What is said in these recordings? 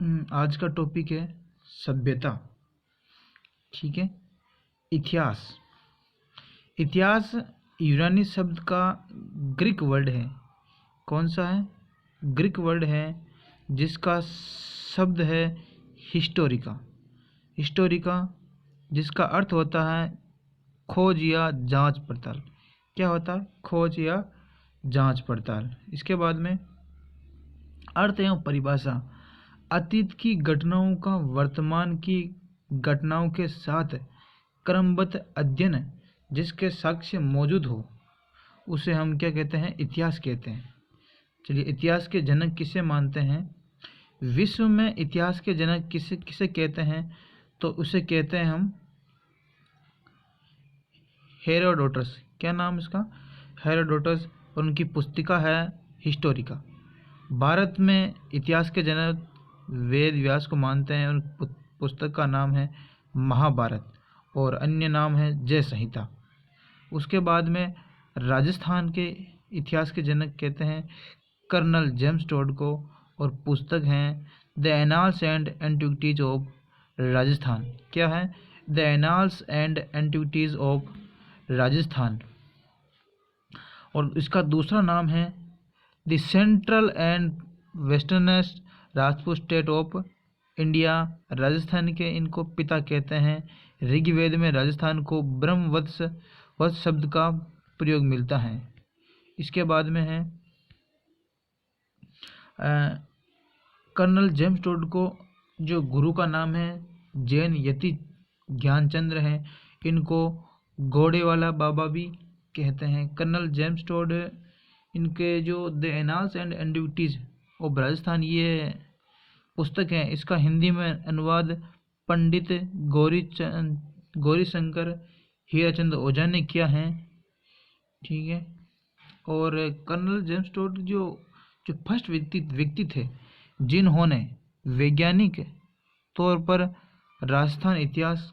आज का टॉपिक है सभ्यता। ठीक है। इतिहास। इतिहास यूनानी शब्द का ग्रीक वर्ड है। कौन सा है? ग्रीक वर्ड है जिसका शब्द है हिस्टोरिका। हिस्टोरिका जिसका अर्थ होता है खोज या जांच पड़ताल। क्या होता है? खोज या जांच पड़ताल। इसके बाद में अर्थ एवं परिभाषा। अतीत की घटनाओं का वर्तमान की घटनाओं के साथ क्रमबद्ध अध्ययन जिसके साक्ष्य मौजूद हो उसे हम क्या कहते हैं? इतिहास कहते हैं। चलिए, इतिहास के जनक किसे मानते हैं? विश्व में इतिहास के जनक किसे किसे कहते हैं? तो उसे कहते हैं हम हेरोडोटस। क्या नाम इसका? हेरोडोटस। और उनकी पुस्तिका है हिस्टोरिका। भारत में इतिहास के जनक वेद व्यास को मानते हैं और पुस्तक का नाम है महाभारत और अन्य नाम है जय संहिता। उसके बाद में राजस्थान के इतिहास के जनक कहते हैं कर्नल जेम्स टोड को और पुस्तक हैं the annals and antiquities of Rajasthan. क्या है? The annals and antiquities of Rajasthan. और इसका दूसरा नाम है the central and western Rajput state of India. Rajasthan के इनको पिता कहते हैं। ऋग्वेद में राजस्थान को ब्रह्मवत्स वत्स शब्द का प्रयोग मिलता है। इसके बाद में है कर्नल जेम्स टोड को जो गुरु का नाम है जैन यति ज्ञानचंद्र है। इनको घोड़े वाला बाबा भी कहते हैं। कर्नल जेम्स टोड इनके जो the annals and antiquities of Rajasthan ये पुस्तक है, इसका हिंदी में अनुवाद पंडित गौरी शंकर हीराचंद ओझा ने किया है। ठीक है। और कर्नल जेम्स टोड जो फर्स्ट व्यक्ति थे जिन्होंने वैज्ञानिक तौर पर राजस्थान इतिहास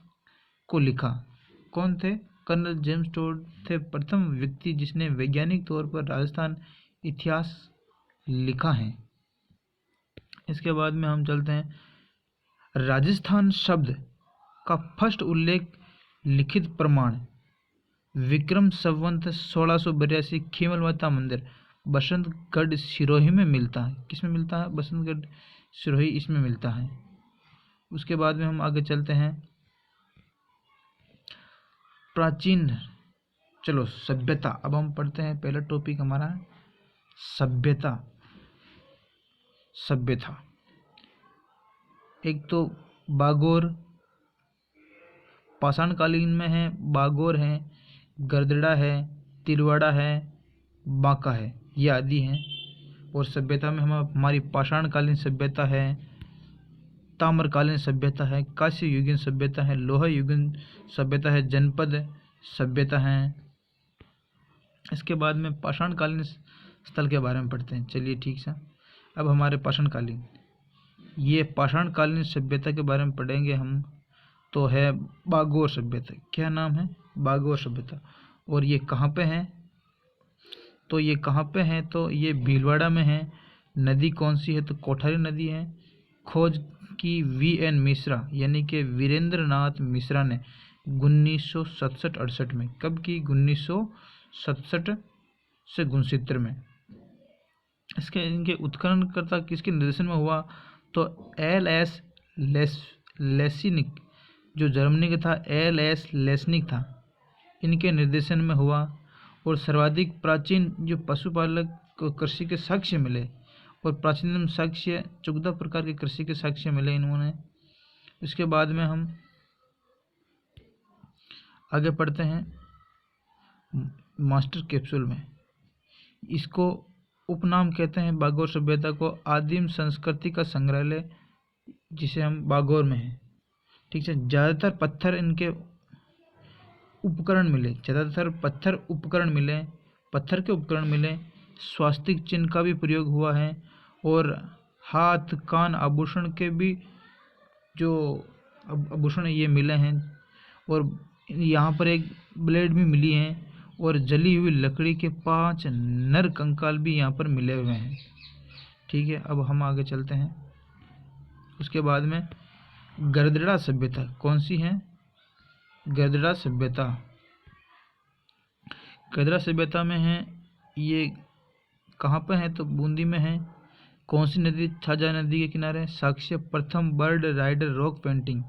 को लिखा। कौन थे? कर्नल जेम्स टोड थे प्रथम व्यक्ति जिसने वैज्ञानिक तौर पर राजस्थान इतिहास लिखा है। इसके बाद में हम चलते हैं राजस्थान शब्द का फर्स्ट उल्लेख लिखित प्रमाण विक्रम संवत 1682 खीमल माता मंदिर बसंतगढ़ सिरोही में मिलता है। किसमें मिलता है? बसंतगढ़ सिरोही इसमें मिलता है। उसके बाद में हम आगे चलते हैं प्राचीन। चलो, सभ्यता। अब हम पढ़ते हैं, पहला टॉपिक हमारा है सभ्यता। सभ्यता एक तो बागोर पाषाणकालीन में है। बागोर है, गरदड़ा है, तिलवाड़ा है, बांका है, ये आदि हैं। और सभ्यता में हमारी पाषाणकालीन सभ्यता है, ताम्रकालीन सभ्यता है, कांस्य युगीन सभ्यता है, लोहा युगीन सभ्यता है, जनपद सभ्यता है। इसके बाद में पाषाणकालीन स्थल के बारे में पढ़ते हैं। चलिए, ठीक से। अब हमारे पाषाणकालीन सभ्यता के बारे में पढ़ेंगे हम। तो है बागोर सभ्यता। क्या नाम है? बागोर सभ्यता। और ये कहाँ पे है? तो ये भीलवाड़ा में है। नदी कौन सी है? तो कोठारी नदी है। खोज की V.N. मिश्रा यानी कि वीरेंद्र नाथ मिश्रा ने 1967-68 में। कब की? 1967 से 69 में। इनके उत्खननकर्ता किसके निर्देशन में हुआ? तो L.S. लेसिनिक जो जर्मनी का था, L.S. लेसनिक था, इनके निर्देशन में हुआ। और सर्वाधिक प्राचीन जो पशुपालक को कृषि के साक्ष्य मिले और प्राचीनतम साक्ष्य 14 प्रकार के कृषि के साक्ष्य मिले इन्होंने। इसके बाद में हम आगे पढ़ते हैं मास्टर कैप्सूल में। इसको उपनाम कहते हैं बागोर सभ्यता को आदिम संस्कृति का संग्रहालय, जिसे हम बागोर में है। ठीक है। ज़्यादातर पत्थर इनके उपकरण मिले, पत्थर के उपकरण मिले। स्वास्तिक चिन्ह का भी प्रयोग हुआ है और हाथ कान आभूषण के भी जो आभूषण ये मिले हैं। और यहाँ पर एक ब्लेड भी मिली है और जली हुई लकड़ी के 5 नर कंकाल भी यहाँ पर मिले हुए हैं। ठीक है। अब हम आगे चलते हैं उसके बाद में गरदड़ा सभ्यता कौन सी है? गरदड़ा सभ्यता। गरदड़ा सभ्यता में है, ये कहाँ पर है? तो बूंदी में है। कौन सी नदी? छाजा नदी के किनारे। साक्ष्य प्रथम बर्ड राइडर रॉक पेंटिंग,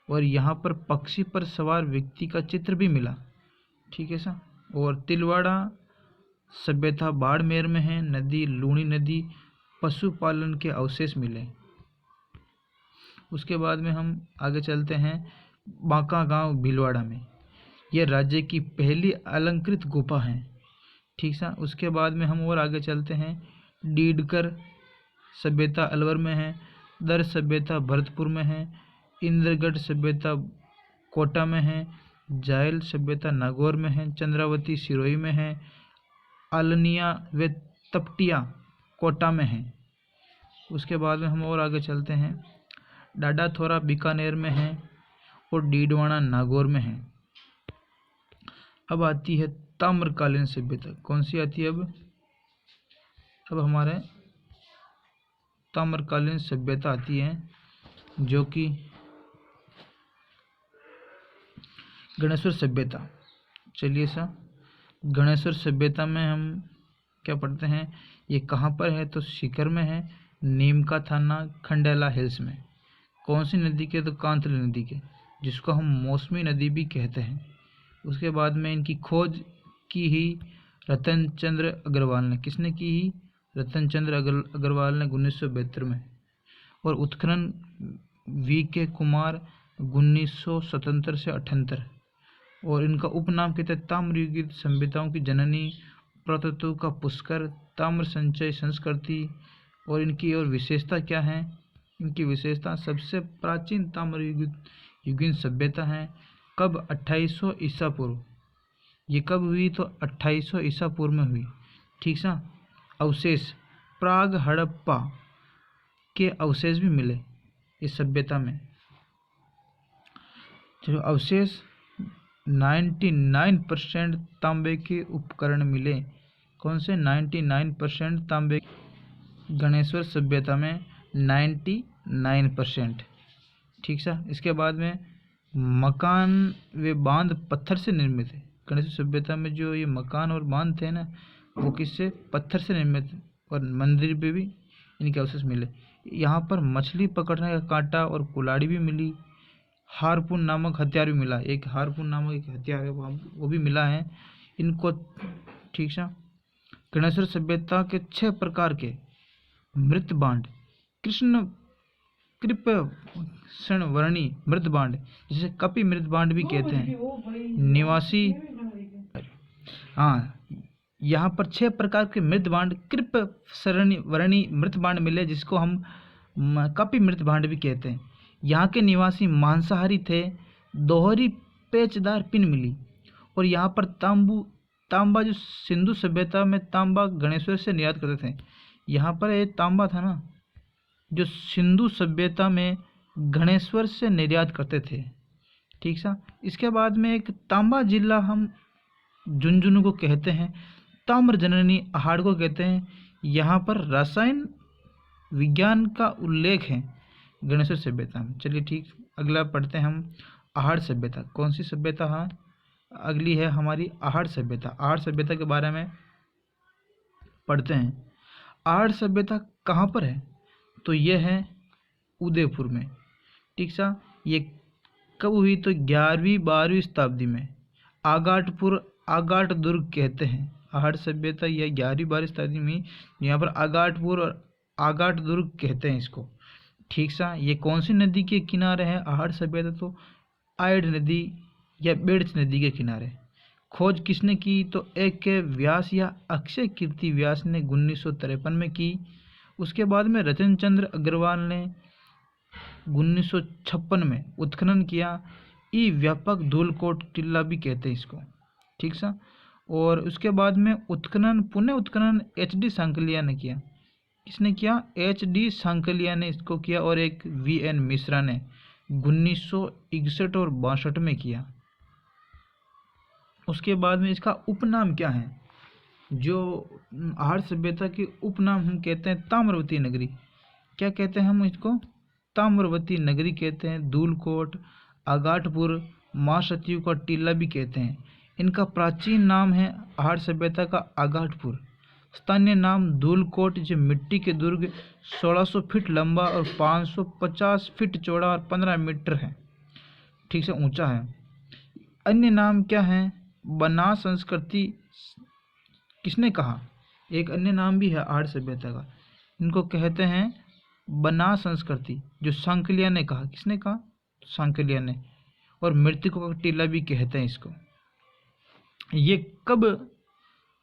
और यहाँ पर पक्षी पर सवार व्यक्ति का चित्र भी मिला। ठीक है सर। और तिलवाड़ा सभ्यता बाड़मेर में है। नदी लूणी नदी, पशुपालन के अवशेष मिले। उसके बाद में हम आगे चलते हैं बांका गांव भीलवाड़ा में, यह राज्य की पहली अलंकृत गुफा है। ठीक सा। उसके बाद में हम और आगे चलते हैं, डीडकर सभ्यता अलवर में है। दर सभ्यता भरतपुर में है। इंद्रगढ़ सभ्यता कोटा में है। जायल सभ्यता नागौर में है। चंद्रावती सिरोही में है। आलनिया व तपटिया कोटा में है। उसके बाद में हम और आगे चलते हैं, डाडाथोरा बीकानेर में है और डीडवाना नागौर में है। अब आती है ताम्रकालीन सभ्यता। कौन सी आती है अब हमारे ताम्रकालीन सभ्यता आती है, जो कि गणेश्वर सभ्यता। चलिए सर, गणेश्वर सभ्यता में हम क्या पढ़ते हैं? ये कहाँ पर है? तो सीकर में है। नीमका थाना, खंडेला हिल्स में। कौन सी नदी के? तो कांतली नदी के, जिसको हम मौसमी नदी भी कहते हैं। उसके बाद में इनकी खोज की ही रतन चंद्र अग्रवाल ने। किसने की ही? रतन चंद्र अग्रवाल ने 1972 में। और उत्खनन V.K. कुमार 1977 से 78। और इनका उपनाम कहते हैं ताम्रयुगीन सभ्यताओं की जननी, पुरातत्व का पुष्कर, ताम्र संचय संस्कृति। और इनकी और विशेषता क्या है? इनकी विशेषता सबसे प्राचीन ताम्रयुगीन सभ्यता है। कब? 2800 ईसा पूर्व। ये कब हुई? तो 2800 ईसा पूर्व में हुई। ठीक सा। अवशेष प्राग हड़प्पा के अवशेष भी मिले इस सभ्यता में। चलो, अवशेष 99% तांबे के उपकरण मिले। कौन से? 99% तांबे। गणेश्वर सभ्यता में 99%। ठीक सा। इसके बाद में मकान वे बांध पत्थर से निर्मित है। गणेश्वर सभ्यता में जो ये मकान और बांध थे ना, वो किससे? पत्थर से निर्मित। और मंदिर पे भी इनके अवशेष मिले। यहाँ पर मछली पकड़ने का कांटा और कुल्हाड़ी भी मिली। हारपून नामक हथियार भी मिला। एक हारपून नामक एक हथियार है, वो भी मिला है इनको। ठीक सा। गणेश्वर सभ्यता के 6 प्रकार के मृत बांड, कृष्ण वर्णी मृत बांड, जिसे कपि मृत बांड भी कहते हैं, निवासी। हाँ, यहाँ पर 6 प्रकार के मृत बांड, कृप वर्णी मृत बांड मिले, जिसको हम कपि मृत बांड भी कहते हैं। यहाँ के निवासी मांसाहारी थे। दोहरी पेचदार पिन मिली। और यहाँ पर तांबा, जो सिंधु सभ्यता में तांबा गणेश्वर से निर्यात करते थे। यहाँ पर ये तांबा था ना, जो सिंधु सभ्यता में गणेश्वर से निर्यात करते थे। ठीक सा। इसके बाद में एक तांबा जिला हम झुंझुनू को कहते हैं। ताम्र जननी अहाड़ को कहते हैं। यहाँ पर रसायन विज्ञान का उल्लेख है गणेश्वर सभ्यता में। चलिए ठीक, अगला पढ़ते हैं हम अहाड़ सभ्यता। कौन सी सभ्यता है? अगली है हमारी अहाड़ सभ्यता। अहाड़ सभ्यता के बारे में पढ़ते हैं। अहाड़ सभ्यता कहाँ पर है? तो यह है उदयपुर में। ठीक सा। ये कब हुई? तो 11वीं-12वीं शताब्दी में। आगाट दुर्ग कहते हैं अहाड़ सभ्यता। यह 11वीं-12वीं शताब्दी में, यहाँ पर आगाटपुर और आगाट दुर्ग कहते हैं इसको। ठीक सा। ये कौन सी नदी के किनारे है अहाड़ सभ्यता? तो आयड नदी या बेड़च नदी के किनारे। खोज किसने की? तो A.K. व्यास या अक्षय कीर्ति व्यास ने 1953 में की। उसके बाद में रतनचंद्र अग्रवाल ने 1956 में उत्खनन किया। व्यापक धूलकोट टिल्ला भी कहते हैं इसको। ठीक सा। और उसके बाद में पुनः उत्खनन H.D. सांकलिया ने किया। किसने किया? H.D. सांकलिया ने इसको किया। और एक V.N. मिश्रा ने 1961 और 62 में किया। उसके बाद में इसका उपनाम क्या है? जो अहाड़ सभ्यता की उपनाम हम कहते हैं ताम्रवती नगरी। क्या कहते हैं हम इसको? ताम्रवती नगरी कहते हैं, धूलकोट, आगाटपुर, महासचिव का टीला भी कहते हैं। इनका प्राचीन नाम है आहड़ सभ्यता का आगाटपुर। स्थानीय नाम धूलकोट, जो मिट्टी के दुर्ग 1600 फीट लंबा और 550 फीट चौड़ा और 15 मीटर है, ठीक से ऊंचा है। अन्य नाम क्या है? बनास संस्कृति किसने कहा? एक अन्य नाम भी है आहड़ सभ्यता का, इनको कहते हैं बनास संस्कृति, जो सांकलिया ने कहा। किसने कहा? सांकलिया ने। और मृतकों का टीला भी कहते हैं इसको। ये कब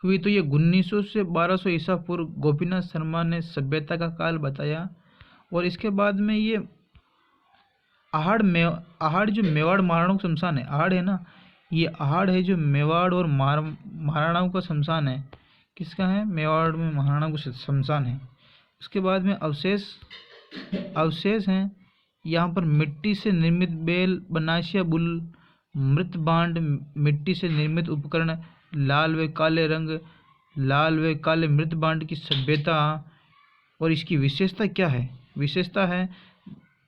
हुई? तो ये 1900 से 1200 ईसा पूर्व गोपीनाथ शर्मा ने सभ्यता का काल बताया। और इसके बाद में ये आहड़ जो मेवाड़ महाराणाओं का शमशान है, आहड़ है ना, ये आहड़ है जो मेवाड़ और महाराणाओं का शमशान है। किसका है? मेवाड़ में महाराणाओं का शमशान है। उसके बाद में अवशेष हैं यहाँ पर। मिट्टी से निर्मित बेल, बनासिया बुल, मृत बांड, मिट्टी से निर्मित उपकरण, लाल व काले मृत बांड की सभ्यता। और इसकी विशेषता क्या है? विशेषता है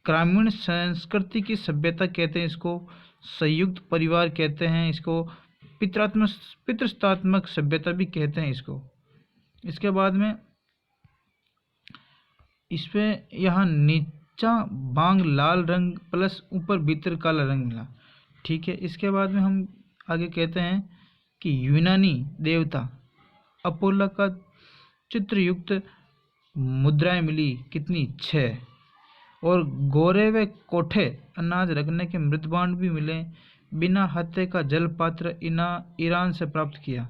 ग्रामीण संस्कृति की सभ्यता कहते हैं इसको, संयुक्त परिवार कहते हैं इसको, पितृत्वात्मक सभ्यता भी कहते हैं इसको। इसके बाद में इस पे यहाँ नीचा बांग लाल रंग प्लस ऊपर भीतर काला रंग मिला, ठीक है। इसके बाद में हम आगे कहते हैं कि यूनानी देवता अपोलो का चित्रयुक्त मुद्राएं मिली, कितनी? 6। और गोरे व कोठे अनाज रखने के मृतबांड भी मिले। बिना हत्थे का जल पात्र ईरान से प्राप्त किया।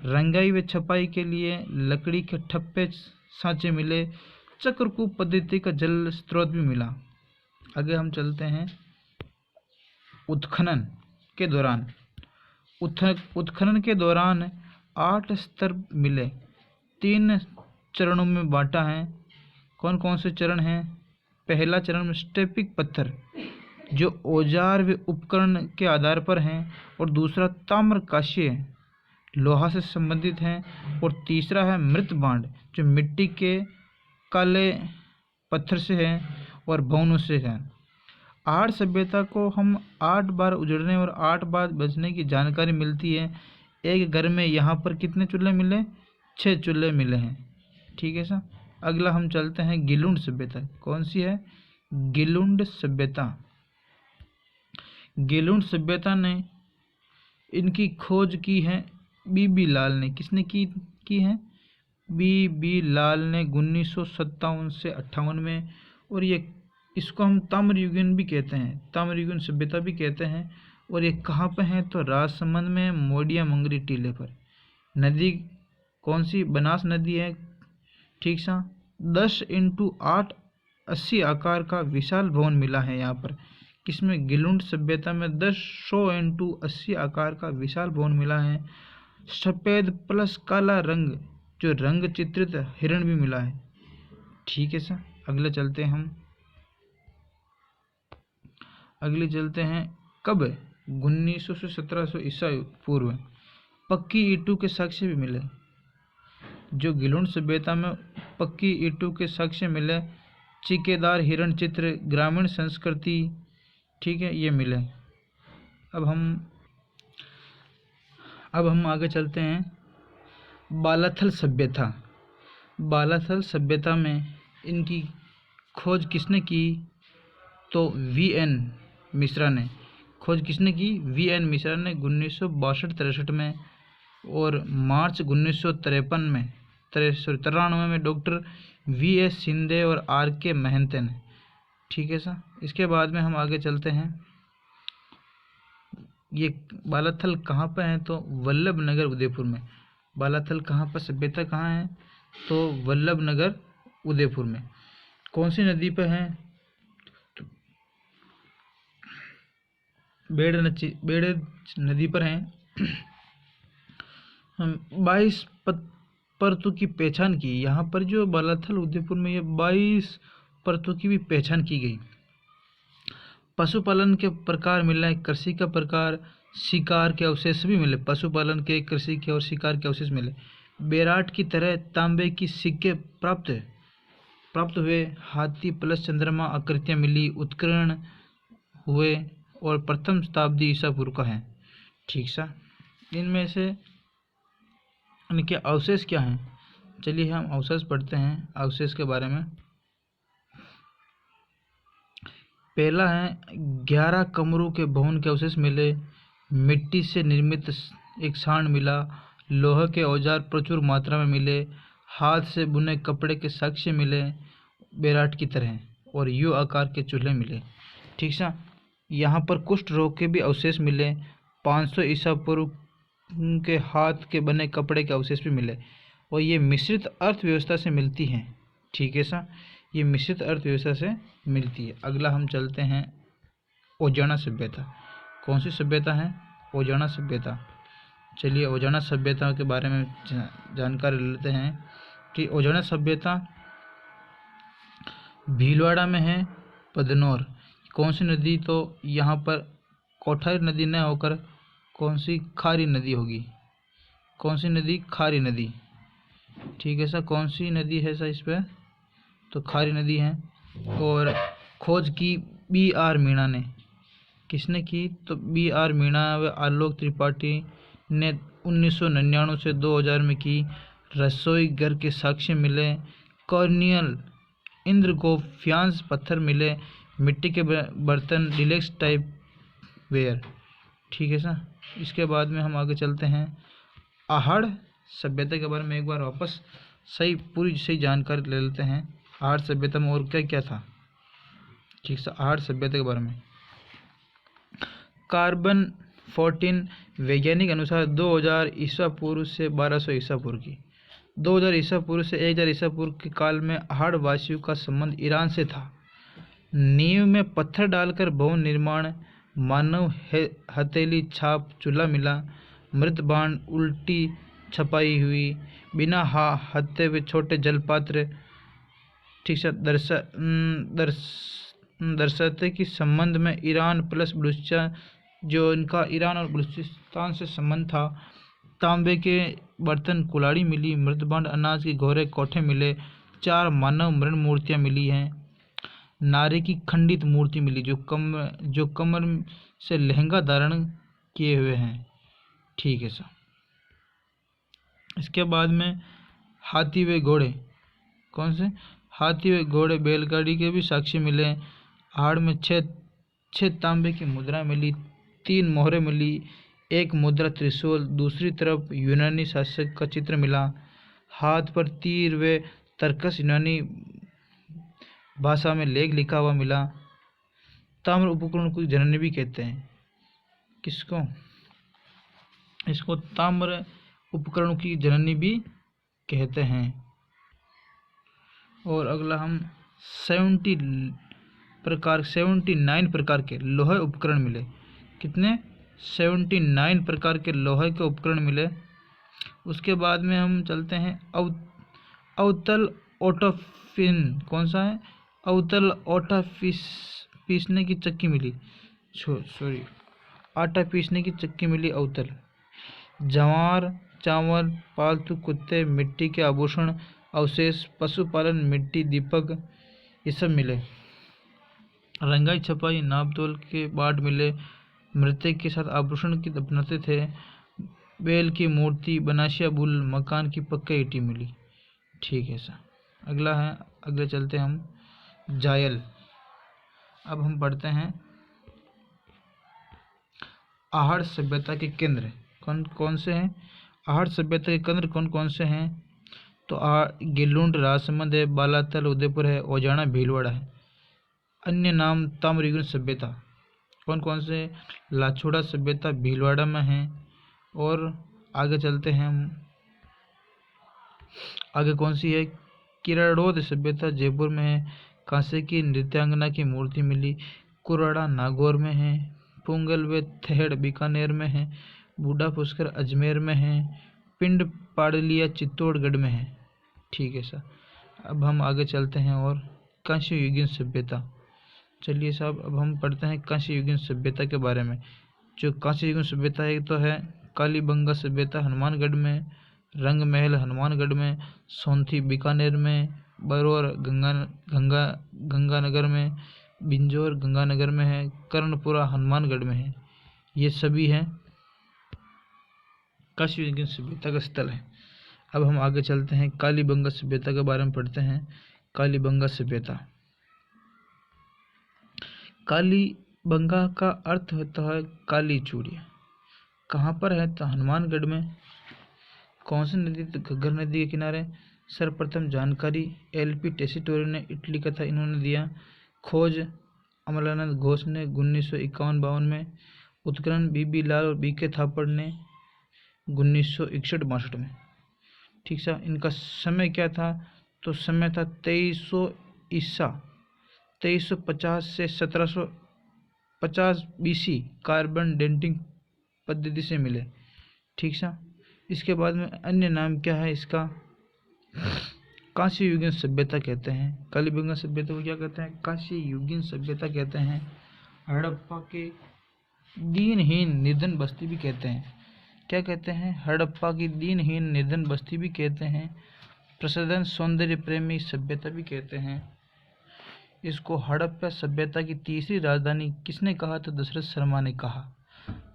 रंगाई व छपाई के लिए लकड़ी के ठप्पे सांचे मिले। चक्रकूप पद्धति का जल स्रोत भी मिला। आगे हम चलते हैं। उत्खनन के दौरान 8 स्तर मिले, 3 चरणों में बांटा है। कौन कौन से चरण हैं? पहला चरण में स्टेपिक पत्थर, जो औजार व उपकरण के आधार पर हैं। और दूसरा ताम्र कांस्य, लोहा से संबंधित हैं। और तीसरा है मृत बांड, जो मिट्टी के काले पत्थर से है और भवनों से है। आहड़ सभ्यता को हम 8 बार उजड़ने और 8 बार बचने की जानकारी मिलती है। एक घर में यहाँ पर कितने चूल्हे मिले? 6 चूल्हे मिले हैं, ठीक है सर। अगला हम चलते हैं गिलुंड सभ्यता। कौन सी है? गिलुंड सभ्यता। गिलुंड सभ्यता ने इनकी खोज की है बीबी लाल ने। किसने की है? बीबी लाल ने 1957 से 58 में। और ये इसको हम ताम्रयुगीन भी कहते हैं, ताम्रयुगीन सभ्यता भी कहते हैं। और ये कहाँ पे है? तो राजसमंद में मोडिया मंगरी टीले पर। नदी कौन सी? बनास नदी है, ठीक सा। 10 × 8 80 आकार का विशाल भवन मिला है यहाँ पर। किसमें? गिलुंड सभ्यता में 100 × 80 आकार का विशाल भवन मिला है। सफ़ेद प्लस काला रंग, जो रंग चित्रित हिरण भी मिला है, ठीक है सर। अगले चलते हैं कब? 1900 से 1700 ईसा पूर्व। पक्की ईंटों के साक्ष्य भी मिले। जो गिलुंड सभ्यता में पक्की ईंटों के साक्ष्य मिले, चिकेदार हिरण चित्र, ग्रामीण संस्कृति, ठीक है, ये मिले। अब हम आगे चलते हैं। बालाथल सभ्यता। बालाथल सभ्यता में इनकी खोज किसने की? तो V.N. मिश्रा ने। खोज किसने की? V.N. मिश्रा ने 1962-63 में। और मार्च 1993 में डॉक्टर V.S. शिंदे और R.K. महंते ने, ठीक है सर। इसके बाद में हम आगे चलते हैं। ये बालाथल कहाँ पर है? तो वल्लभ नगर उदयपुर में। बालाथल कहाँ पर सभ्यता कहाँ है? तो वल्लभ नगर उदयपुर में। कौन सी नदी पर है? तो बेड़ नदी पर है। हम 22 परतों की पहचान की। यहाँ पर जो बालाथल उदयपुर में ये 22 परतों की भी पहचान की गई। पशुपालन के प्रकार मिला है, कृषि का प्रकार, शिकार के अवशेष भी मिले। पशुपालन के, कृषि के और शिकार के अवशेष मिले। बेराट की तरह तांबे की सिक्के प्राप्त प्राप्त हुए। हाथी प्लस चंद्रमा आकृतियाँ मिली, उत्कीर्ण हुए और प्रथम शताब्दी ईसा पूर्व का है। ठीक सा। इनमें से इनके अवशेष क्या हैं? चलिए हम अवशेष पढ़ते हैं, अवशेष के बारे में। पहला है 11 कमरों के भवन के अवशेष मिले, मिट्टी से निर्मित एक सांड मिला, लोहे के औजार प्रचुर मात्रा में मिले, हाथ से बुने कपड़े के साक्ष्य मिले बेराट की तरह, और यू आकार के चूल्हे मिले। ठीक सा। यहाँ पर कुष्ठ रोग के भी अवशेष मिले, 500 ईसा पूर्व के हाथ के बने कपड़े के अवशेष भी मिले, और ये मिश्रित अर्थव्यवस्था से मिलती हैं। ठीक है सा, ये मिश्रित अर्थव्यवस्था से मिलती है। अगला हम चलते हैं ओजाना सभ्यता। कौन सी सभ्यता है? ओजाना सभ्यता। चलिए ओजाना सभ्यता के बारे में जानकारी लेते हैं कि ओजाना सभ्यता भीलवाड़ा में है, पदनौर। कौन सी नदी? तो यहाँ पर कोठारी नदी न होकर कौन सी खारी नदी होगी? कौन सी नदी? खारी नदी। ठीक है सर, कौन सी नदी है सर इस पर? तो खारी नदी है। और खोज की B.R. मीणा ने। किसने की? तो B.R. मीणा व आलोक त्रिपाठी ने 1999 से 2000 में की। रसोई घर के साक्ष्य मिले, कॉर्नियल इंद्रगोफ्यांश पत्थर मिले, मिट्टी के बर्तन, डिलेक्स टाइप वेयर। ठीक है सर। इसके बाद में हम आगे चलते हैं आहड़ सभ्यता के बारे में। एक बार वापस पूरी सही जानकारी ले लेते हैं। आहड़ सभ्यता में और क्या क्या था? ठीक है, आहड़ सभ्यता के बारे में। कार्बन 14 वैज्ञानिक अनुसार 2000 ईसा पूर्व से 1200 ईसा पूर्व की। 2000 ईसा पूर्व से 1000 ईसा पूर्व के काल में आहड़ वासियों का संबंध ईरान से था। नींव में पत्थर डालकर भवन निर्माण, मानव हथेली छाप चूल्हा मिला, मृत बाण उल्टी छपाई हुई, बिना हत्थे हुए छोटे जलपात्र। ठीक है, दर्शाते कि संबंध में ईरान प्लस बलूचिस्तान, जो इनका ईरान और बलूचिस्तान से संबंध था। तांबे के बर्तन कुल्हाड़ी मिली, मृतबांड अनाज के घोरे कोठे मिले, 4 मानव मृण मूर्तियाँ मिली हैं, नारी की खंडित मूर्ति मिली जो कमर से लहंगा धारण किए हुए हैं। ठीक है सर। इसके बाद में हाथी व घोड़े। कौन से? हाथी व घोड़े बैलगाड़ी के भी साक्ष्य मिले। आहड़ में 6 तांबे की मुद्रा मिली, 3 मोहरें मिली, 1 मुद्रा त्रिशूल, दूसरी तरफ यूनानी शासक का चित्र मिला, हाथ पर तीर व तर्कस यूनानी भाषा में लेख लिखा हुआ मिला। ताम्र उपकरण को जननी भी कहते हैं। किसको? इसको ताम्र उपकरणों की जननी भी कहते हैं। और अगला हम 79 प्रकार के लोहे उपकरण मिले। कितने? 79 प्रकार के लोहे के उपकरण मिले। उसके बाद में हम चलते हैं अवतल ओटाफिन। कौन सा है? अवतल ओटा पीसने की चक्की मिली। आटा पीसने की चक्की मिली अवतल। जवार, चावल, पालतू कुत्ते, मिट्टी के आभूषण अवशेष, पशुपालन, मिट्टी दीपक, ये सब मिले। रंगाई छपाई, नाप तोल के बाट मिले, मृतक के साथ आभूषण की अपनाते थे, बैल की मूर्ति, बनाशिया बुल, मकान की पक्का ईंटी मिली। ठीक है सर। अगले चलते हैं हम जायल। अब हम पढ़ते हैं आहड़ सभ्यता के केंद्र कौन कौन से हैं? आहड़ सभ्यता के केंद्र कौन कौन से हैं? तो गिलुंड राजसमंद है, बालातल उदयपुर है, ओजाना भीलवाड़ा है। अन्य नाम ताम्रयुगीन सभ्यता कौन कौन से? लाछुड़ा सभ्यता भीलवाड़ा में है। और आगे चलते हैं हम, आगे कौन सी है? किराड़ोद सभ्यता जयपुर में है। कांसे की नृत्यांगना की मूर्ति मिली, कुराड़ा नागौर में है। पुंगल व थेड़ बीकानेर में है। बूढ़ा पुष्कर अजमेर में है। पिंड पाड़लिया चित्तौड़गढ़ में है। ठीक है सर। अब हम आगे चलते हैं और कांस्य युगीन सभ्यता। चलिए साहब, अब हम पढ़ते हैं कांस्य युगीन सभ्यता के बारे में। जो कांस्य युगीन सभ्यता है तो है कालीबंगा सभ्यता हनुमानगढ़ में, रंग महल हनुमानगढ़ में, सोंथी बीकानेर में, बरौर गंगा गंगानगर में, बिंजौर गंगानगर में है, कर्णपुरा हनुमानगढ़ में है। ये सभी हैं काशी विजयनगरी सभ्यता का स्थल है। अब हम आगे चलते हैं, कालीबंगा सभ्यता के बारे में पढ़ते हैं। कालीबंगा सभ्यता। कालीबंगा का अर्थ होता है काली चूड़ियाँ। कहाँ पर है? तो हनुमानगढ़ में। कौन सी नदी? तो घग्गर नदी के किनारे। सर्वप्रथम जानकारी LP टेसीटोरी ने इटली का था, इन्होंने दिया। खोज अमलानंद घोष ने 1951-52 में। उत्खनन BB लाल और BK थापड़ ने 1961-62 में। ठीक सा। इनका समय क्या था? तो समय था 2300 ईसा 2350 से 1750 BC कार्बन डेटिंग पद्धति से मिले। ठीक सा। इसके बाद में अन्य नाम क्या है इसका? कांस्य युगीन सभ्यता कहते हैं। कालीबंगा सभ्यता को क्या कहते हैं? कांस्य युगीन सभ्यता कहते हैं। हड़प्पा के दीनहीन निर्धन बस्ती भी कहते हैं। क्या कहते हैं? हड़प्पा की दीनहीन निर्धन बस्ती भी कहते हैं। प्रसाधन सौंदर्य प्रेमी सभ्यता भी कहते हैं। इसको हड़प्पा सभ्यता की तीसरी राजधानी किसने कहा? तो दशरथ शर्मा ने कहा।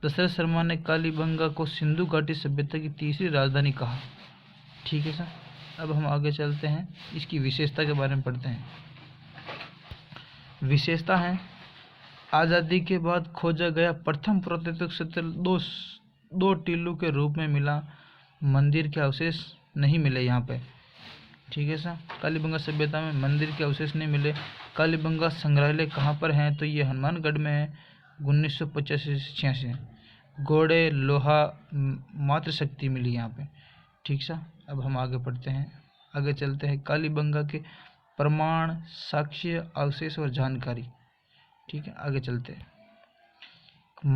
दशरथ शर्मा ने कालीबंगा को सिंधु घाटी सभ्यता की तीसरी राजधानी कहा। ठीक है सर। अब हम आगे चलते हैं, इसकी विशेषता के बारे में पढ़ते हैं। विशेषता है, आज़ादी के बाद खोजा गया प्रथम पुरातात्विक स्थल दो टीलों के रूप में मिला। मंदिर के अवशेष नहीं मिले यहाँ पे। ठीक है सर। कालीबंगा सभ्यता में मंदिर के अवशेष नहीं मिले। कालीबंगा संग्रहालय कहाँ पर है? तो ये हनुमानगढ़ में है। 1985-86 घोड़े लोहा मातृशक्ति मिली यहाँ पे। ठीक सा। अब हम आगे पढ़ते हैं, आगे चलते हैं। कालीबंगा के प्रमाण, साक्ष्य, अवशेष और जानकारी। ठीक है, आगे चलते हैं।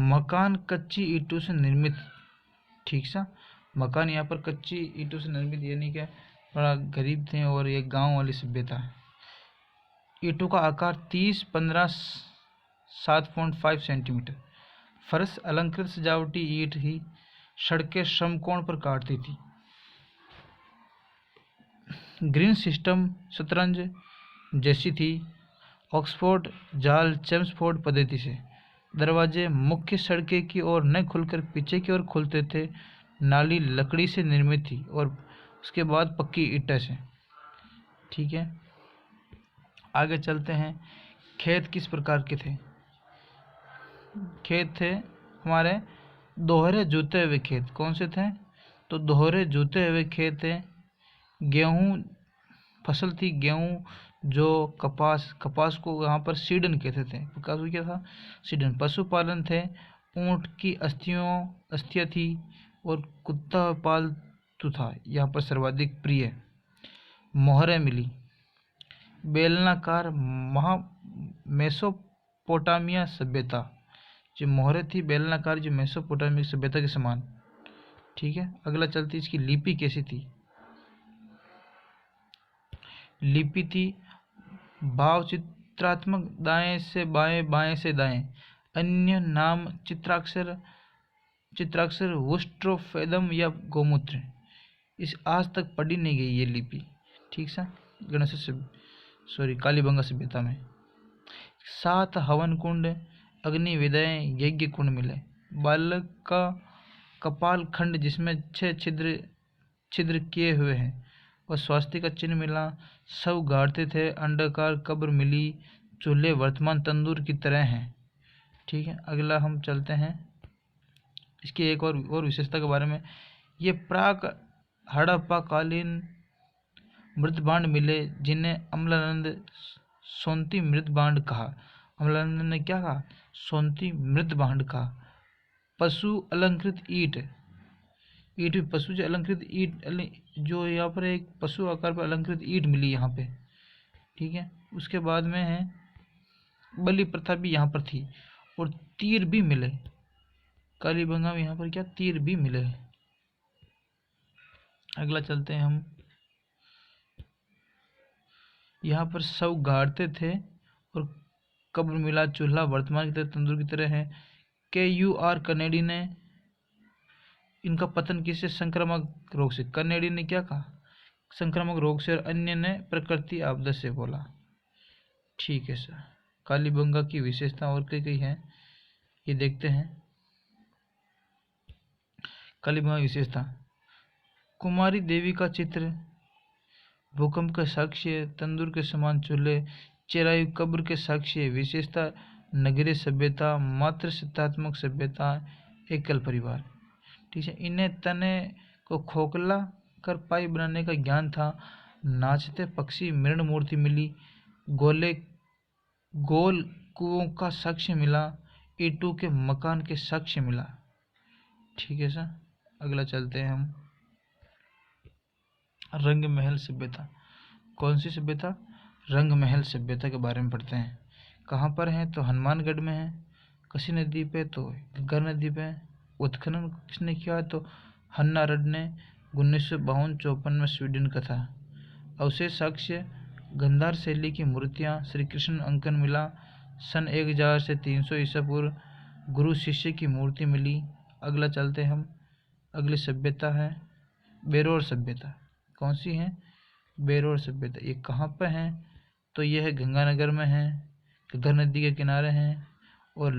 मकान कच्ची ईंटों से निर्मित। ठीक सा। मकान यहाँ पर कच्ची ईंटों से निर्मित, यानी क्या बड़ा गरीब थे और ये गांव वाली सभ्यता है। ईंटों का आकार 30-15 7.5 सेंटीमीटर। फर्श अलंकृत सजावटी ईंट ही। सड़कें समकोण पर काटती थी। ग्रीन सिस्टम शतरंज जैसी थी। ऑक्सफोर्ड जाल चेम्सफोर्ड पद्धति से। दरवाजे मुख्य सड़के की ओर न खुलकर पीछे की ओर खुलते थे। नाली लकड़ी से निर्मित थी और उसके बाद पक्की ईंटें से। ठीक है, आगे चलते हैं। खेत किस प्रकार के थे? खेत थे हमारे दोहरे जुते हुए खेत। कौन से थे? तो दोहरे जुते हुए खेत थे। गेहूं फसल थी, गेहूं जो कपास को यहाँ पर सीडन कहते थे। कपास को क्या था? सीडन। पशुपालन थे। ऊंट की अस्थियाँ थी और कुत्ता पालतू था यहाँ पर सर्वाधिक प्रिय। मोहरें मिली। बेलनाकार मेसोपोटामिया सभ्यता। जो मोहरें थी बेलनाकार, जो मेसोपोटामिया सभ्यता के समान। ठीक है, अगला चलती इसकी लिपि कैसी थी? लिपि थी भाव चित्रात्मक, दाएं से बाएं, बाएं से दाएं। अन्य नाम चित्राक्षर वुस्ट्रोफेदम या गोमूत्र। इस आज तक पढ़ी नहीं गई ये लिपि। ठीक सा। कालीबंगा सभ्यता में 7 हवन कुंड, अग्नि विदय, यज्ञ कुंड मिले। बालक का कपाल खंड जिसमें 6 छिद्र किए हुए हैं और स्वास्थ्य का चिन्ह मिला। सब गाड़ते थे। अंडाकार कब्र मिली। चूल्हे वर्तमान तंदूर की तरह हैं। ठीक है, अगला हम चलते हैं इसकी एक और विशेषता के बारे में। ये प्राक हड़प्पा कालीन मृतभांड मिले जिन्हें अम्लानंद सोंती मृतभांड कहा। अम्लानंद ने क्या कहा? सोंती मृतभांड कहा। पशु अलंकृत ईंट पशु जो अलंकृत ईंट, जो यहाँ पर एक पशु आकार पर अलंकृत ईंट मिली यहाँ पे। ठीक है, उसके बाद में है बलि प्रथा भी यहाँ पर थी और तीर भी मिले। कालीबंगा में यहाँ पर क्या? तीर भी मिले। अगला चलते हैं हम। यहाँ पर सब गाड़ते थे और कब्र मिला। चूल्हा वर्तमान की तरह तंदूर की तरह है। KUR कनेडी ने इनका पतन किससे? संक्रामक रोग से। कनेडी ने क्या कहा? संक्रामक रोग से और अन्य ने प्रकृति आपदा से बोला। ठीक है सर। कालीबंगा की विशेषता और कई है, ये देखते हैं। कालीबंगा विशेषता, कुमारी देवी का चित्र, भूकंप का साक्ष्य, तंदूर के समान चूल्हे, चिरायु कब्र के साक्ष्य। विशेषता, नगरीय सभ्यता, मात्र सत्तात्मक सभ्यता, एकल परिवार। ठीक है। इन्हें तने को खोखला कर पाई बनाने का ज्ञान था। नाचते पक्षी, मृण मूर्ति मिली, गोल कुओं का साक्ष्य मिला, ईंटों के मकान के साक्ष्य मिला। ठीक है सर। अगला चलते हैं हम, रंग महल सभ्यता। कौन सी सभ्यता? रंग महल सभ्यता के बारे में पढ़ते हैं। कहाँ पर है? तो हनुमानगढ़ में है। कसी नदी पे? तो गंगा नदी पे। उत्खनन किसने किया? तो हन्ना रड ने 1952-54 में स्वीडन का था। अवशेष साक्ष्य, गंधार शैली की मूर्तियाँ, श्री कृष्ण अंकन मिला। सन 1000 से 300 ईसा पूर्व गुरु शिष्य की मूर्ति मिली। अगला चलते हम, अगली सभ्यता है बेरोर सभ्यता। कौन सी है? बेरोर सभ्यता। ये कहाँ पर है? तो यह है गंगानगर में है, घग्गर नदी के किनारे हैं। और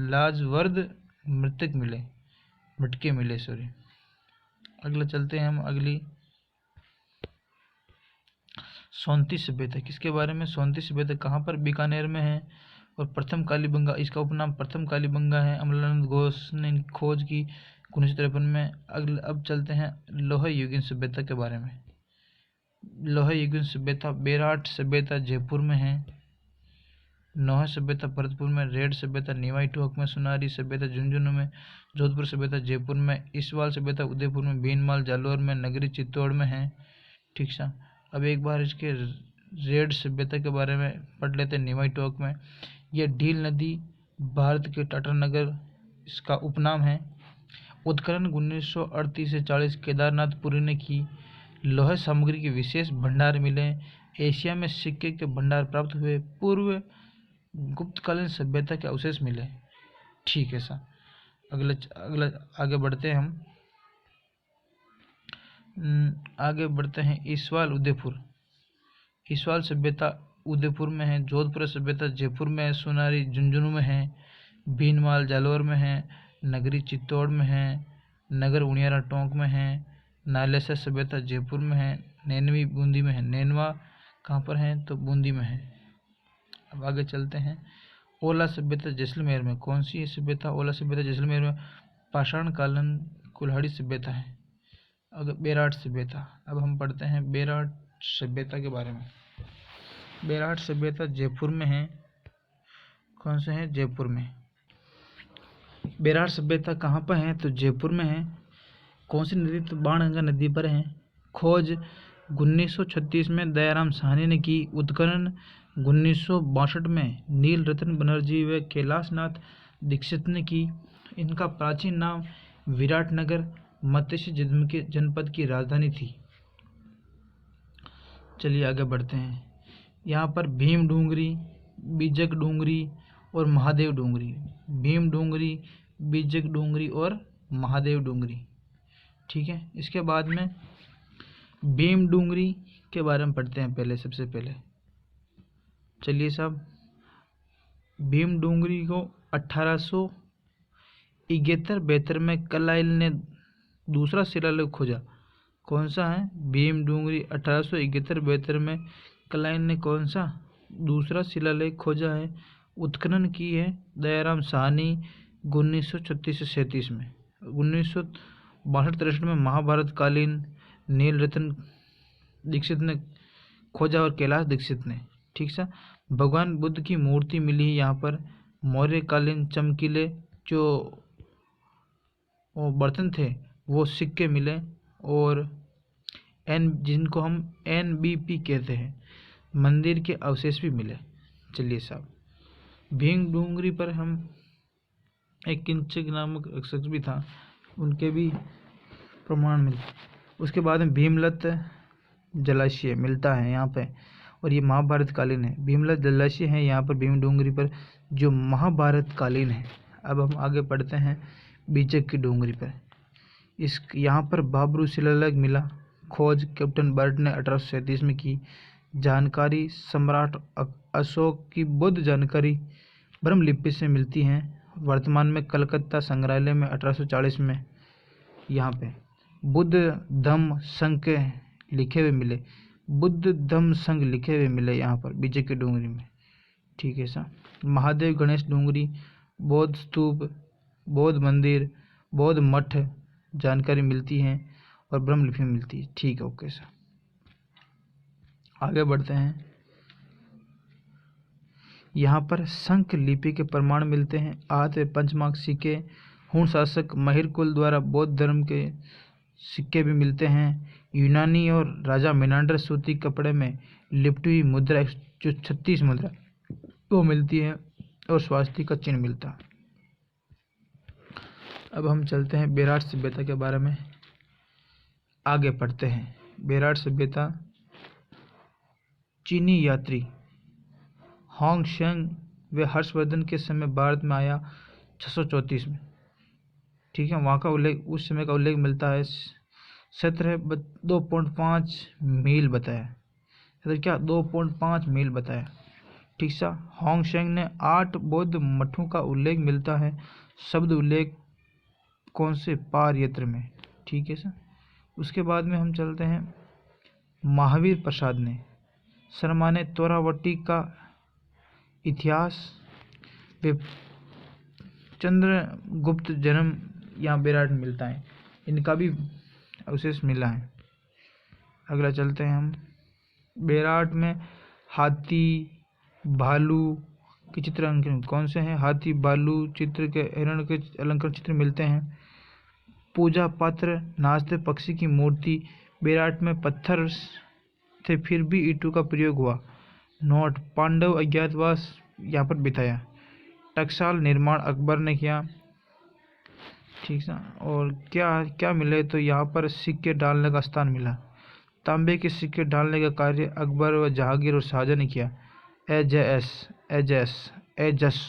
लाजवर्द मटके मिले। सॉरी। अगला चलते हैं हम, अगली सोनती सभ्यता। किसके बारे में? सोनती सभ्यता कहाँ पर? बीकानेर में है। और प्रथम कालीबंगा, इसका उपनाम प्रथम कालीबंगा है। अमलानंद घोष ने खोज की 1953 में। अब चलते हैं लोह युगीन सभ्यता के बारे में। लोह युगीन सभ्यता, बेराट सभ्यता जयपुर में है। नौह सभ्यता भरतपुर में। रेड सभ्यता निवाई टोक में। सुनारी सभ्यता झुंझुनू में। जोधपुर सभ्यता जयपुर में। इसवाल सभ्यता उदयपुर में। भीनमाल जालोर में। नगरी चित्तौड़ में है। ठीक सा। अब एक बार इसके रेड सभ्यता के बारे में पढ़ लेते हैं। निवाई टोक में यह ढील नदी भारत के टाटानगर इसका उपनाम है। उत्खनन 1938 से 40 केदारनाथपुरी ने की। लोह सामग्री के विशेष भंडार मिले। एशिया में सिक्के के भंडार प्राप्त हुए। पूर्व गुप्तकालीन सभ्यता के अवशेष मिले। ठीक है सर। अगला आगे बढ़ते हैं हम, आगे बढ़ते हैं। इसवाल उदयपुर। इसवाल सभ्यता उदयपुर में है। जोधपुर सभ्यता जयपुर में है। सुनारी झुंझुनू में है। भीनमाल जालोर में है। नगरी चित्तौड़ में है। नगर उनियारा टोंक में है। नालेसर सभ्यता जयपुर में है। नैनवी बूंदी में है। नैनवा कहाँ पर है? तो बूंदी में है। अब आगे चलते हैं, ओला सभ्यता जैसलमेर में। कौन सी सभ्यता? ओला सभ्यता जैसलमेर में पाषाण कालीन कुल्हाड़ी सभ्यता है। अगर बेराट सभ्यता, अब हम पढ़ते हैं बेराट सभ्यता के बारे में। बेराट सभ्यता जयपुर में है। कौन से है? जयपुर में। बेराट सभ्यता कहाँ पर है? तो जयपुर में है। कौन सी नदी? तो बाणगंगा नदी पर है। खोज 1936 में दयाराम साहनी ने की। उत्खनन 1962 में नील रतन बनर्जी व कैलाशनाथ दीक्षित ने की। इनका प्राचीन नाम विराटनगर मत्स्य जनपद की राजधानी थी। चलिए आगे बढ़ते हैं। यहाँ पर भीम डूंगरी, बीजक डूंगरी और महादेव डूंगरी। भीम डूंगरी, बीजक डूंगरी और महादेव डूंगरी। ठीक है। इसके बाद में भीम डूंगरी के बारे में पढ़ते हैं पहले, सबसे पहले। चलिए साहब, भीम डूंगरी को 1871-72 में कलाइल ने दूसरा शिलालेख खोजा। कौन सा है? भीम डूंगरी 1871-72 में कलाइल ने कौन सा दूसरा शिलालेख खोजा है? उत्खनन की है दयाराम साहनी 1936 से 37 में। 1962-63 में महाभारत कालीन नील रतन दीक्षित ने खोजा और कैलाश दीक्षित ने। ठीक सा। भगवान बुद्ध की मूर्ति मिली है यहाँ पर। मौर्य कालीन चमकीले जो बर्तन थे वो सिक्के मिले। और जिनको हम NBP कहते हैं, मंदिर के अवशेष भी मिले। चलिए साहब, भीम डूंगरी पर हम एक किंचक नामक शख्स भी था, उनके भी प्रमाण मिले। उसके बाद में भीमलत जलाशय मिलता है यहाँ पे, और ये महाभारत कालीन है। भीमलत जलाशय है यहाँ पर भीम डूंगरी पर, जो महाभारत कालीन है। अब हम आगे पढ़ते हैं बीजक की डूंगरी पर। यहाँ पर बाबरू शिलालेख मिला। खोज कैप्टन बर्ट ने 1837 में की। जानकारी सम्राट अशोक की बौद्ध जानकारी ब्रह्मलिपि से मिलती हैं। वर्तमान में कलकत्ता संग्रहालय में 1840 में यहाँ पे बुद्ध धम्म संघ के लिखे हुए मिले। बुद्ध धम्म संघ लिखे हुए मिले यहाँ पर बीजे की डूंगरी में। ठीक है सर। महादेव गणेश डूंगरी, बौद्ध स्तूप, बौद्ध मंदिर, बौद्ध मठ जानकारी मिलती है और ब्रह्मलिपि में मिलती है। ठीक है, ओके सर। आगे बढ़ते हैं। यहाँ पर शंख लिपि के प्रमाण मिलते हैं। आठ पंचमांक सिक्के, हूण शासक महिर कुल द्वारा बौद्ध धर्म के सिक्के भी मिलते हैं। यूनानी और राजा मेनांडर सूती कपड़े में लिपटी हुई मुद्रा 136 मुद्रा वो मिलती है और स्वास्तिक का चिन्ह मिलता है। अब हम चलते हैं बेराट सभ्यता के बारे में आगे पढ़ते हैं। बेराट सभ्यता चीनी यात्री होंग शेंग व हर्षवर्धन के समय भारत में आया 634 में। ठीक है, वहाँ का उल्लेख, उस समय का उल्लेख मिलता है। क्षेत्र है 2.5 मील बताया। तो क्या 2.5 मील बताया। ठीक सा। होंग शेंग ने 8 बौद्ध मठों का उल्लेख मिलता है। शब्द उल्लेख कौन से पार यत्र में। ठीक है सर। उसके बाद में हम चलते हैं। महावीर प्रसाद ने शर्मा तोरावटी का इतिहास वे चंद्रगुप्त जन्म यहाँ बेराट में मिलता है। इनका भी अवशेष मिला है। अगला चलते हैं हम। बेराट में हाथी भालू के चित्र अंकन कौन से हैं। हाथी भालू चित्र के हिरण के अलंकार चित्र मिलते हैं। पूजा पात्र नाचते पक्षी की मूर्ति। बेराट में पत्थर थे फिर भी ईंटों का प्रयोग हुआ। नोट, पांडव अज्ञातवास यहाँ पर बिताया। टकसाल निर्माण अकबर ने किया। ठीक है। और क्या क्या मिले तो यहाँ पर सिक्के डालने का स्थान मिला। तांबे के सिक्के डालने का कार्य अकबर व जहांगीर और शाहजहां ने किया। एजस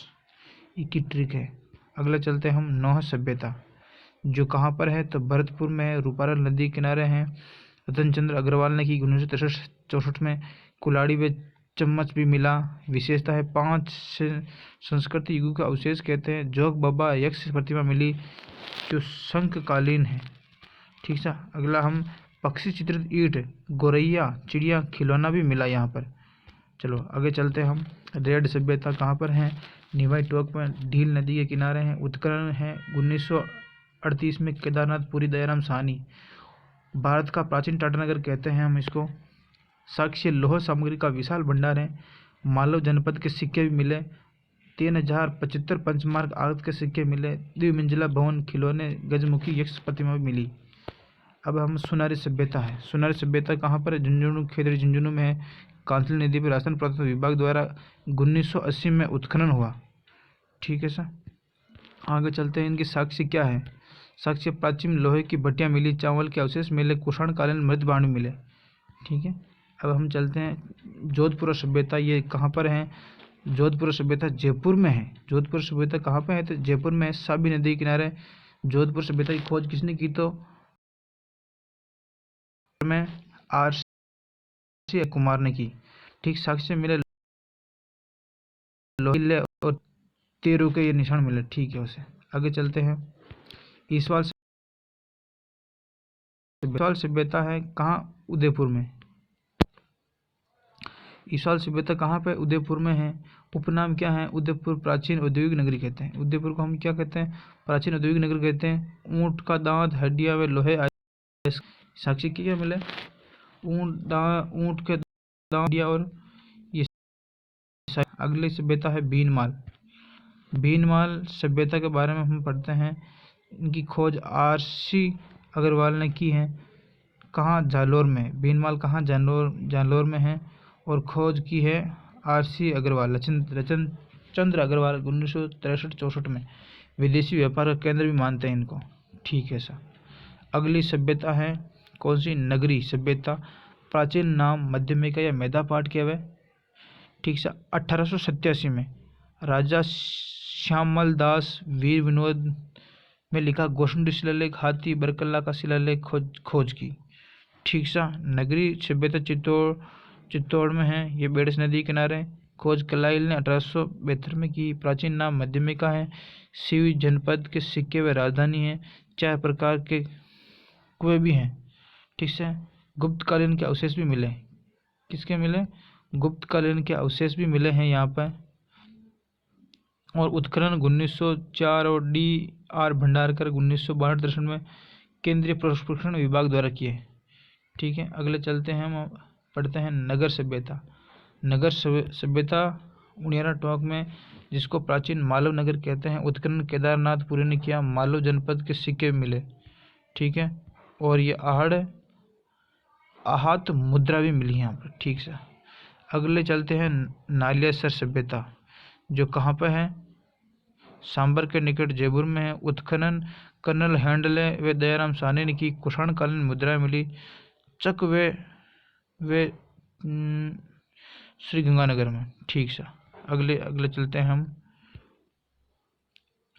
की ट्रिक है। अगला चलते हैं हम। नौह सभ्यता जो कहाँ पर है तो भरतपुर में है, रूपारा नदी किनारे हैं। रतन चंद्र अग्रवाल ने की 1963-64 में। कुलाड़ी व चम्मच भी मिला। विशेषता है 5 संस्कृति युगों का अवशेष कहते हैं। जोग बाबा यक्ष प्रतिमा मिली जो शंखकालीन है। ठीक है। अगला हम पक्षी चित्रित ईंट, गोरैया, चिड़िया, खिलौना भी मिला यहाँ पर। चलो आगे चलते हैं हम। रेड सभ्यता कहाँ पर है। निवाई टोक में ढील नदी के किनारे हैं। उत्खनन है 1938 में। केदारनाथ पुरी दयाराम साहनी। भारत का प्राचीन टाटानगर कहते हैं हम इसको। साक्ष्य लोह सामग्री का विशाल भंडार है। मालव जनपद के सिक्के भी मिले। 3075 पंचमार्क आगत के सिक्के मिले। द्विमंजिला भवन, खिलौने, गजमुखी यक्ष प्रतिमा भी मिली। अब हम सुनारी सभ्यता है। सुनारी सभ्यता कहाँ पर है। झुंझुनू, खेतड़ी झुंझुनू में है। कांतली नदी पर राजस्थान पुरातत्व विभाग द्वारा 1980 में उत्खनन हुआ। ठीक है सर। आगे चलते हैं। इनके साक्ष्य क्या है। साक्ष्य प्राचीन लोहे की भट्टियाँ मिली, चावल के अवशेष मिले, कुषाण कालीन मृत भांड मिले। ठीक है। अब हम चलते हैं। जोधपुर सभ्यता ये कहाँ पर है। जोधपुर सभ्यता जयपुर में है। जोधपुर सभ्यता कहाँ पर है तो जयपुर में है, साबी नदी के किनारे। जोधपुर सभ्यता की खोज किसने की तो में आर.सी. कुमार ने की। ठीक। साक्ष्य मिले लोहिल्ले और तेरू के ये निशान मिले। ठीक है उसे। आगे चलते हैं। ईसवाल सभ्यता है कहाँ उदयपुर में। ईसवाल सभ्यता कहाँ पे उदयपुर में है। उपनाम क्या है। उदयपुर प्राचीन औद्योगिक नगरी कहते हैं। उदयपुर को हम क्या कहते हैं प्राचीन औद्योगिक नगरी कहते हैं। ऊँट का दांत, हड्डियाँ व लोहे। साक्ष्य क्या मिले। ऊँट के दांत और ये। अगली सभ्यता है भीनमाल। भीनमाल सभ्यता के बारे में हम पढ़ते हैं। इनकी खोज आर.सी. अग्रवाल ने की है। कहाँ जालौर में। भीनमाल कहाँ जालौर में है और खोज की है आर.सी. अग्रवाल, रतन चंद्र अग्रवाल 1963-64 में। विदेशी व्यापार का केंद्र भी मानते हैं इनको। ठीक है सर। अगली सभ्यता है कौन सी। नगरी सभ्यता। प्राचीन नाम मध्यमिका या मैदापाठ के हुए। ठीक है। 1887 में राजा श्यामल दास वीर विनोद में लिखा गोष्ठी शिलालेख हाथी बरकल्ला का शिलालेख खोज की। ठीक सा। नगरी सभ्यता चित्तौड़ में है, ये बेड़स नदी किनारे। खोज कलाइल ने 1872 में की। प्राचीन नाम मध्यमिका है। सिवी जनपद के सिक्के व राजधानी है। 4 प्रकार के कुएं भी हैं, ठीक से। गुप्तकालीन के अवशेष भी मिले। किसके मिले? गुप्तकालीन के अवशेष भी मिले हैं यहाँ पर। और उत्खनन 1904 और D.R. भंडारकर 1962 दर्शन में केंद्रीय प्रशिक्षण विभाग द्वारा किए, ठीक है। अगले चलते हैं, हम पढ़ते हैं नगर सभ्यता। नगर सभ्यता उनियारा टोंक में, जिसको प्राचीन मालव नगर कहते हैं। उत्खनन केदारनाथपुरी ने किया। मालव जनपद के सिक्के मिले, ठीक है। और ये आहत मुद्रा भी मिली यहाँ पर, ठीक से। अगले चलते हैं नालियासर सभ्यता, जो कहाँ पर है? सांबर के निकट जयपुर में है। उत्खनन कर्नल हैंडले व दयाराम साहनी ने की। कुषाण कालीन मुद्राएं मिली। चक वे श्री गंगानगर में, ठीक सा। अगले चलते हैं हम,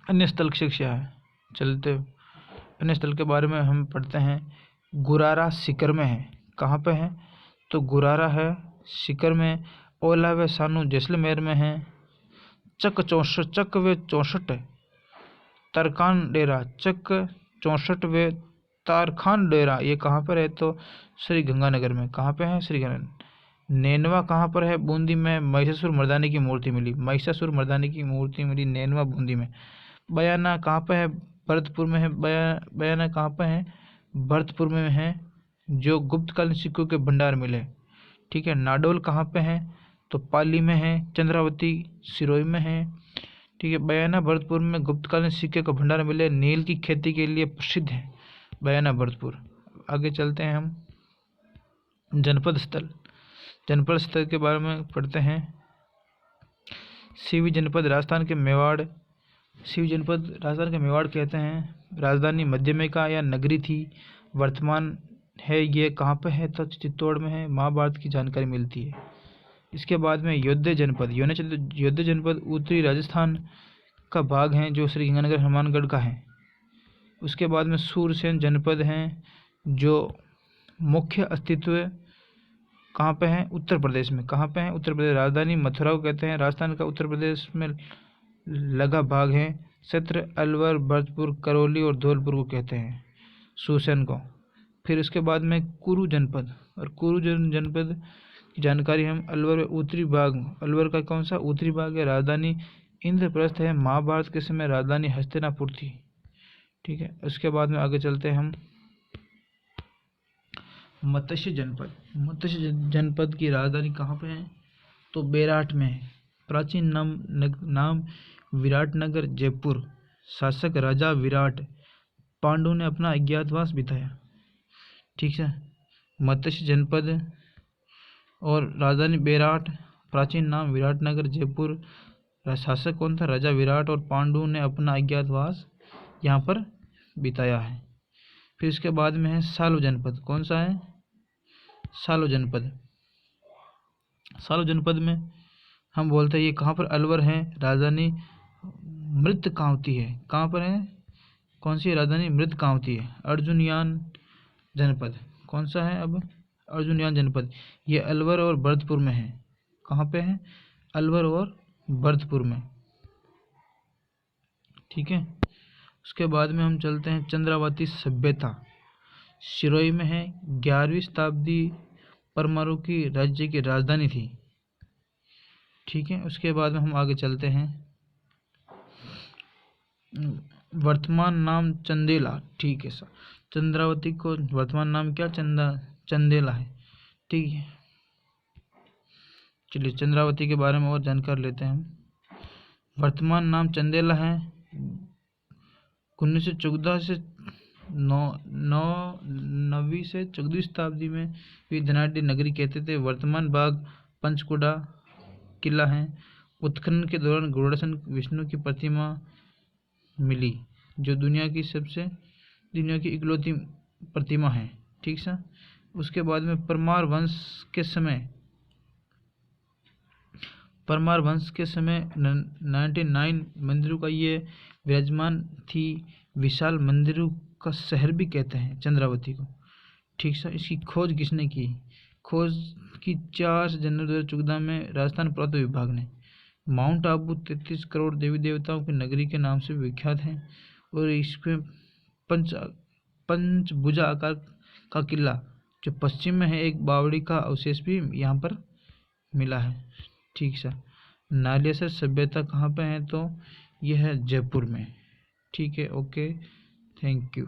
अन्य स्थल शिक्षा है। चलते अन्य स्थल के बारे में हम पढ़ते हैं। गुरारा सीकर में है। कहाँ पे है? तो गुरारा है सीकर में। ओला व सानू जैसलमेर में है। चक व 64 तरखान डेरा। चक 64 व तारखान डेरा, ये कहाँ पर है? तो श्री गंगानगर में। कहाँ पे है? श्री गंगानगर। नैनवा कहाँ पर है? बूंदी में। महिषासुर मर्दानी की मूर्ति मिली। महिषासुर मर्दानी की मूर्ति मिली नैनवा बूंदी में। बयाना कहाँ पर है? भरतपुर में है। बयाना कहाँ पर है? भरतपुर में है, जो गुप्तकालीन सिक्कों के भंडार मिले, ठीक है। नाडोल कहाँ पे है? तो पाली में है। चंद्रावती सिरोही में है, ठीक है। बयाना भरतपुर में गुप्तकालीन सिक्के का भंडार मिले। नील की खेती के लिए प्रसिद्ध है बयाना भरतपुर। आगे चलते हैं हम, जनपद स्थल के बारे में पढ़ते हैं। सिवी जनपद राजस्थान के मेवाड़ कहते हैं। राजधानी मध्यमिका या नगरी थी। वर्तमान है ये कहाँ पे है? तो चित्तौड़ में है। महाभारत की जानकारी मिलती है। इसके बाद में योध्या जनपद उत्तरी राजस्थान का भाग है, जो श्री गंगानगर हनुमानगढ़ का है। उसके बाद में सूरसेन जनपद हैं, जो मुख्य अस्तित्व कहाँ पे है? उत्तर प्रदेश में। कहाँ पे है? उत्तर प्रदेश। राजधानी मथुरा को कहते हैं। राजस्थान का उत्तर प्रदेश में लगा भाग है। क्षेत्र अलवर, भरतपुर, करौली और धौलपुर को कहते हैं, सूरसेन को। फिर उसके बाद में कुरु जनपद, और कुरु जनपद की जानकारी हम अलवर उत्तरी भाग, अलवर का कौन सा? उत्तरी भाग है। राजधानी इंद्रप्रस्थ है। महाभारत के समय राजधानी हस्तिनापुर थी, ठीक है। उसके बाद में आगे चलते हैं हम, मत्स्य जनपद की राजधानी कहाँ पे है? तो बेराट में है। प्राचीन नाम विराटनगर, जयपुर। शासक राजा विराट। पांडु ने अपना अज्ञातवास बिताया, ठीक है। मत्स्य जनपद और राजधानी बेराट। प्राचीन नाम विराटनगर, जयपुर। शासक कौन था? राजा विराट। और पांडु ने अपना अज्ञातवास यहाँ पर बिताया है। फिर इसके बाद में है सालो जनपद। कौन सा है? सालो जनपद में हम बोलते हैं ये कहाँ पर? अलवर है। राजधानी मृतकावती है। कहाँ पर है? कौन सी राजधानी? मृतकावती है। अर्जुनयान जनपद कौन सा है? अब अर्जुनयान जनपद, ये अलवर और भरतपुर में है। कहाँ पे है? अलवर और भरतपुर में, ठीक है। उसके बाद में हम चलते हैं चंद्रावती सभ्यता, सिरोही में है। 11वीं शताब्दी परमाणु की राज्य की राजधानी थी, ठीक है। उसके बाद में हम आगे चलते हैं, वर्तमान नाम चंदेला, ठीक है सर। चंद्रावती को वर्तमान नाम क्या? चंदेला है, ठीक है। चलिए चंद्रावती के बारे में और जानकारी लेते हैं हम। वर्तमान नाम चंदेला है। 1914 से 9वीं से 14वीं शताब्दी में भी धनाढ़ी नगरी कहते थे। वर्तमान भाग पंचकुड़ा किला है। उत्खनन के दौरान गरुड़ासन विष्णु की प्रतिमा मिली, जो दुनिया की इकलौती प्रतिमा है, ठीक है। उसके बाद में परमार वंश के समय 99 मंदिरों का ये विराजमान थी। विशाल मंदिरों का शहर भी कहते हैं चंद्रावती को, ठीक सर। इसकी खोज किसने की? खोज की 4 जनवरी 2014 में राजस्थान पुरातत्व विभाग ने। माउंट आबू 33 करोड़ देवी देवताओं की नगरी के नाम से विख्यात है और इसमें पंचभुजा आकार का किला जो पश्चिम में है, एक बावड़ी का अवशेष भी यहाँ पर मिला है। ठीक सर। नालियासर सभ्यता कहाँ पे है? तो यह है जयपुर में। ठीक है, ओके, थैंक यू।